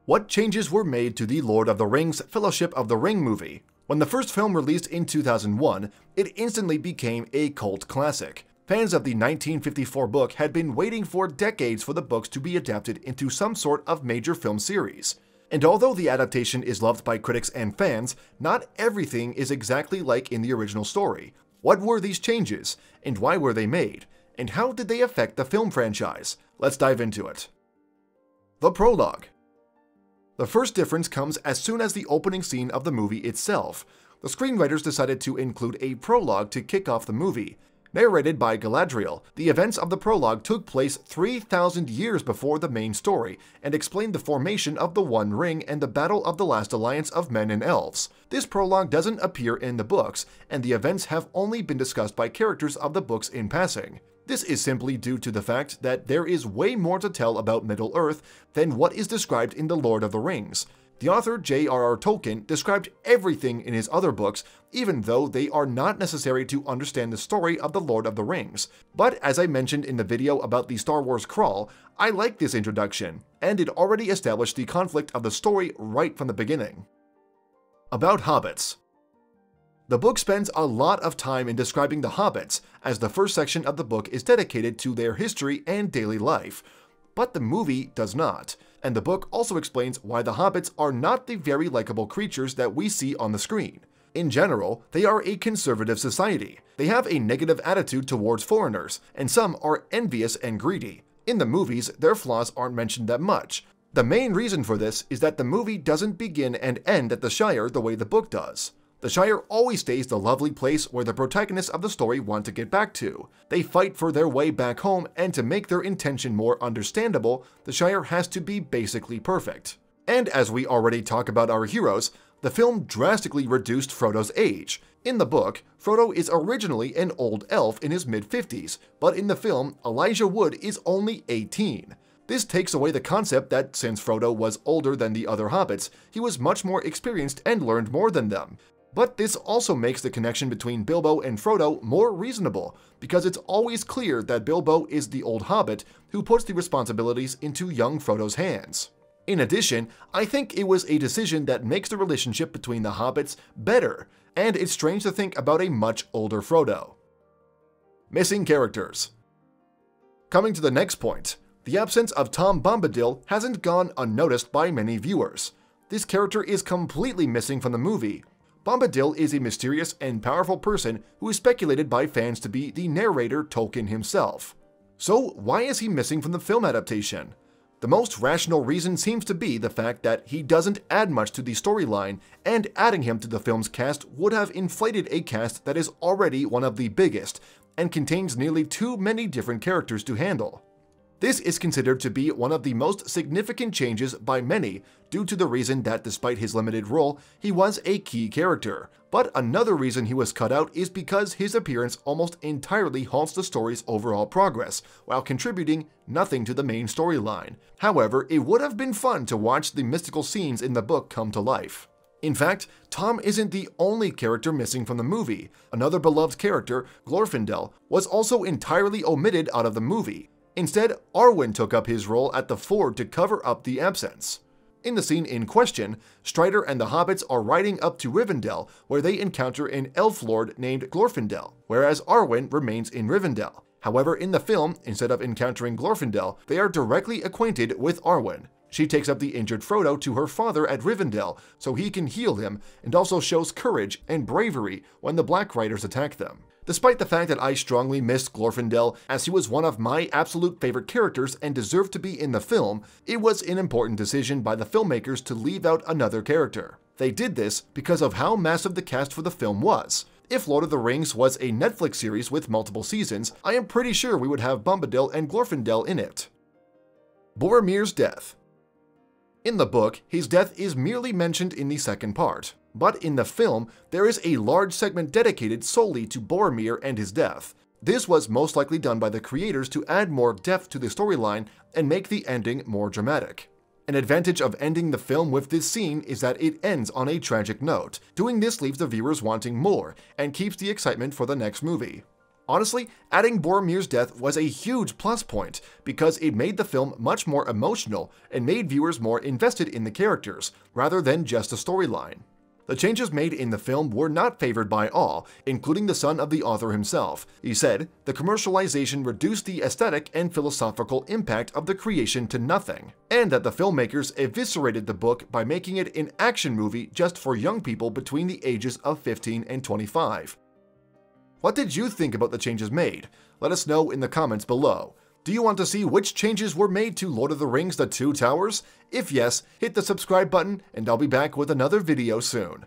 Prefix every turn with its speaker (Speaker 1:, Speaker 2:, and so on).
Speaker 1: What changes were made to the Lord of the Rings Fellowship of the Ring movie? When the first film released in 2001, it instantly became a cult classic. Fans of the 1954 book had been waiting for decades for the books to be adapted into some sort of major film series. And although the adaptation is loved by critics and fans, not everything is exactly like in the original story. What were these changes, and why were they made? And how did they affect the film franchise? Let's dive into it. The Prologue. The first difference comes as soon as the opening scene of the movie itself. The screenwriters decided to include a prologue to kick off the movie. Narrated by Galadriel, the events of the prologue took place 3,000 years before the main story and explained the formation of the One Ring and the battle of the last alliance of men and elves. This prologue doesn't appear in the books, and the events have only been discussed by characters of the books in passing. This is simply due to the fact that there is way more to tell about Middle-earth than what is described in The Lord of the Rings. The author J.R.R. Tolkien described everything in his other books, even though they are not necessary to understand the story of The Lord of the Rings. But as I mentioned in the video about the Star Wars crawl, I like this introduction, and it already established the conflict of the story right from the beginning. About Hobbits. The book spends a lot of time in describing the Hobbits, as the first section of the book is dedicated to their history and daily life. But the movie does not, and the book also explains why the Hobbits are not the very likable creatures that we see on the screen. In general, they are a conservative society. They have a negative attitude towards foreigners, and some are envious and greedy. In the movies, their flaws aren't mentioned that much. The main reason for this is that the movie doesn't begin and end at the Shire the way the book does. The Shire always stays the lovely place where the protagonists of the story want to get back to. They fight for their way back home, and to make their intention more understandable, the Shire has to be basically perfect. And as we already talk about our heroes, the film drastically reduced Frodo's age. In the book, Frodo is originally an old elf in his mid-50s, but in the film, Elijah Wood is only 18. This takes away the concept that since Frodo was older than the other hobbits, he was much more experienced and learned more than them. But this also makes the connection between Bilbo and Frodo more reasonable, because it's always clear that Bilbo is the old hobbit who puts the responsibilities into young Frodo's hands. In addition, I think it was a decision that makes the relationship between the hobbits better, and it's strange to think about a much older Frodo. Missing characters. Coming to the next point, the absence of Tom Bombadil hasn't gone unnoticed by many viewers. This character is completely missing from the movie. Bombadil is a mysterious and powerful person who is speculated by fans to be the narrator Tolkien himself. So why is he missing from the film adaptation? The most rational reason seems to be the fact that he doesn't add much to the storyline, and adding him to the film's cast would have inflated a cast that is already one of the biggest, and contains nearly too many different characters to handle. This is considered to be one of the most significant changes by many due to the reason that despite his limited role, he was a key character. But another reason he was cut out is because his appearance almost entirely halts the story's overall progress, while contributing nothing to the main storyline. However, it would have been fun to watch the mystical scenes in the book come to life. In fact, Tom isn't the only character missing from the movie. Another beloved character, Glorfindel, was also entirely omitted out of the movie. Instead, Arwen took up his role at the ford to cover up the absence. In the scene in question, Strider and the hobbits are riding up to Rivendell, where they encounter an elf lord named Glorfindel, whereas Arwen remains in Rivendell. However, in the film, instead of encountering Glorfindel, they are directly acquainted with Arwen. She takes up the injured Frodo to her father at Rivendell so he can heal him, and also shows courage and bravery when the Black Riders attack them. Despite the fact that I strongly missed Glorfindel, as he was one of my absolute favorite characters and deserved to be in the film, it was an important decision by the filmmakers to leave out another character. They did this because of how massive the cast for the film was. If Lord of the Rings was a Netflix series with multiple seasons, I am pretty sure we would have Bombadil and Glorfindel in it. Boromir's death. In the book, his death is merely mentioned in the second part. But in the film, there is a large segment dedicated solely to Boromir and his death. This was most likely done by the creators to add more depth to the storyline and make the ending more dramatic. An advantage of ending the film with this scene is that it ends on a tragic note. Doing this leaves the viewers wanting more and keeps the excitement for the next movie. Honestly, adding Boromir's death was a huge plus point because it made the film much more emotional and made viewers more invested in the characters, rather than just a storyline. The changes made in the film were not favored by all, including the son of the author himself. He said, "The commercialization reduced the aesthetic and philosophical impact of the creation to nothing," and that the filmmakers eviscerated the book by making it an action movie just for young people between the ages of 15 and 25. What did you think about the changes made? Let us know in the comments below. Do you want to see which changes were made to Lord of the Rings: The Two Towers? If yes, hit the subscribe button and I'll be back with another video soon.